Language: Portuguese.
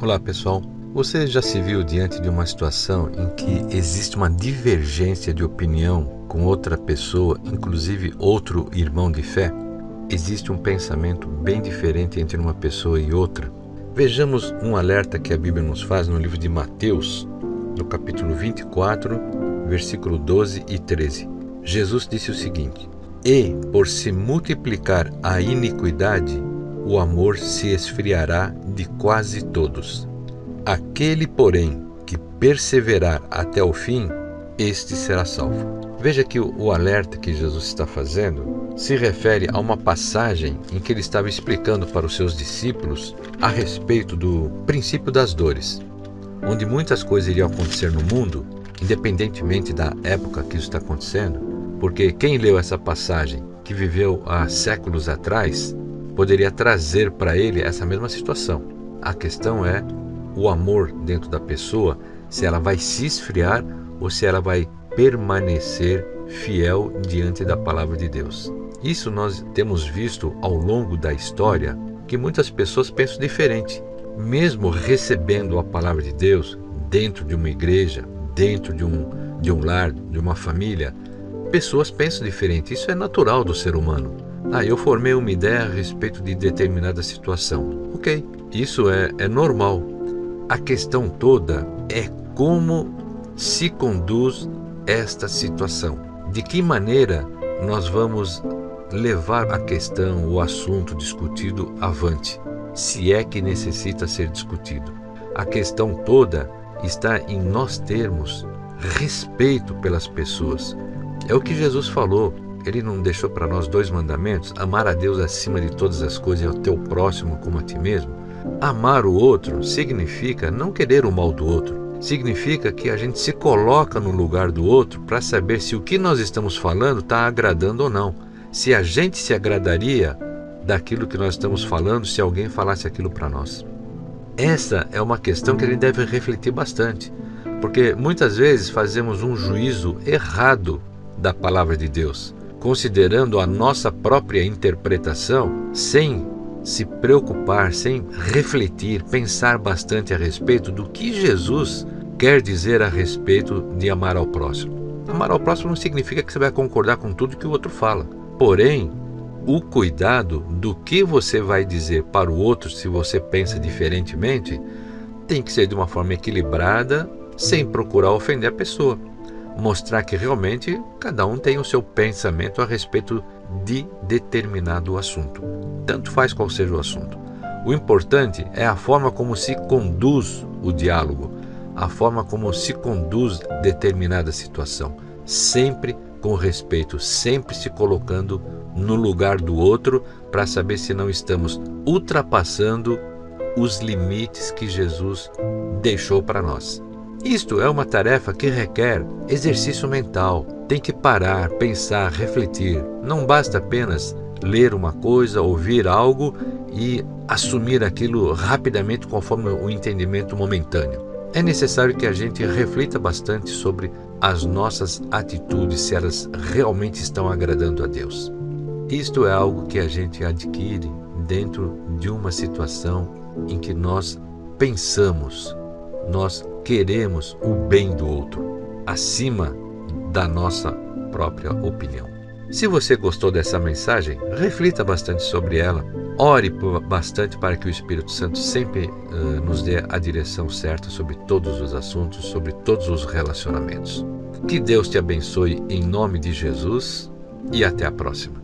Olá pessoal, você já se viu diante de uma situação em que existe uma divergência de opinião com outra pessoa, inclusive outro irmão de fé? Existe um pensamento bem diferente entre uma pessoa e outra? Vejamos um alerta que a Bíblia nos faz no livro de Mateus, no capítulo 24, versículo 12 e 13. Jesus disse o seguinte: "E, por se multiplicar a iniquidade, o amor se esfriará de quase todos. Aquele, porém, que perseverar até o fim, este será salvo." Veja que o alerta que Jesus está fazendo se refere a uma passagem em que ele estava explicando para os seus discípulos a respeito do princípio das dores, onde muitas coisas iriam acontecer no mundo, independentemente da época que isso está acontecendo, porque quem leu essa passagem, que viveu há séculos atrás, poderia trazer para ele essa mesma situação. A questão é o amor dentro da pessoa, se ela vai se esfriar ou se ela vai permanecer fiel diante da palavra de Deus. Isso nós temos visto ao longo da história, que muitas pessoas pensam diferente. Mesmo recebendo a palavra de Deus dentro de uma igreja, dentro de um lar, de uma família, pessoas pensam diferente. Isso é natural do ser humano. Eu formei uma ideia a respeito de determinada situação. Ok, isso é normal. A questão toda é como se conduz esta situação. De que maneira nós vamos levar a questão, o assunto discutido avante, se é que necessita ser discutido. A questão toda está em nós termos respeito pelas pessoas. É o que Jesus falou. Ele não deixou para nós 2 mandamentos: amar a Deus acima de todas as coisas e ao teu próximo como a ti mesmo. Amar o outro significa não querer o mal do outro. Significa que a gente se coloca no lugar do outro para saber se o que nós estamos falando está agradando ou não. Se a gente se agradaria daquilo que nós estamos falando se alguém falasse aquilo para nós. Essa é uma questão que a gente deve refletir bastante, porque muitas vezes fazemos um juízo errado da palavra de Deus, considerando a nossa própria interpretação, sem se preocupar, sem refletir, pensar bastante a respeito do que Jesus quer dizer a respeito de amar ao próximo. Amar ao próximo não significa que você vai concordar com tudo que o outro fala. Porém, o cuidado do que você vai dizer para o outro, se você pensa diferentemente, tem que ser de uma forma equilibrada, sem procurar ofender a pessoa. Mostrar que realmente cada um tem o seu pensamento a respeito de determinado assunto. Tanto faz qual seja o assunto. O importante é a forma como se conduz o diálogo, a forma como se conduz determinada situação. Sempre com respeito, sempre se colocando no lugar do outro para saber se não estamos ultrapassando os limites que Jesus deixou para nós. Isto é uma tarefa que requer exercício mental. Tem que parar, pensar, refletir. Não basta apenas ler uma coisa, ouvir algo e assumir aquilo rapidamente conforme o entendimento momentâneo. É necessário que a gente reflita bastante sobre as nossas atitudes, se elas realmente estão agradando a Deus. Isto é algo que a gente adquire dentro de uma situação em que nós pensamos, nós queremos o bem do outro, acima da nossa própria opinião. Se você gostou dessa mensagem, reflita bastante sobre ela, ore bastante para que o Espírito Santo sempre nos dê a direção certa sobre todos os assuntos, sobre todos os relacionamentos. Que Deus te abençoe em nome de Jesus e até a próxima.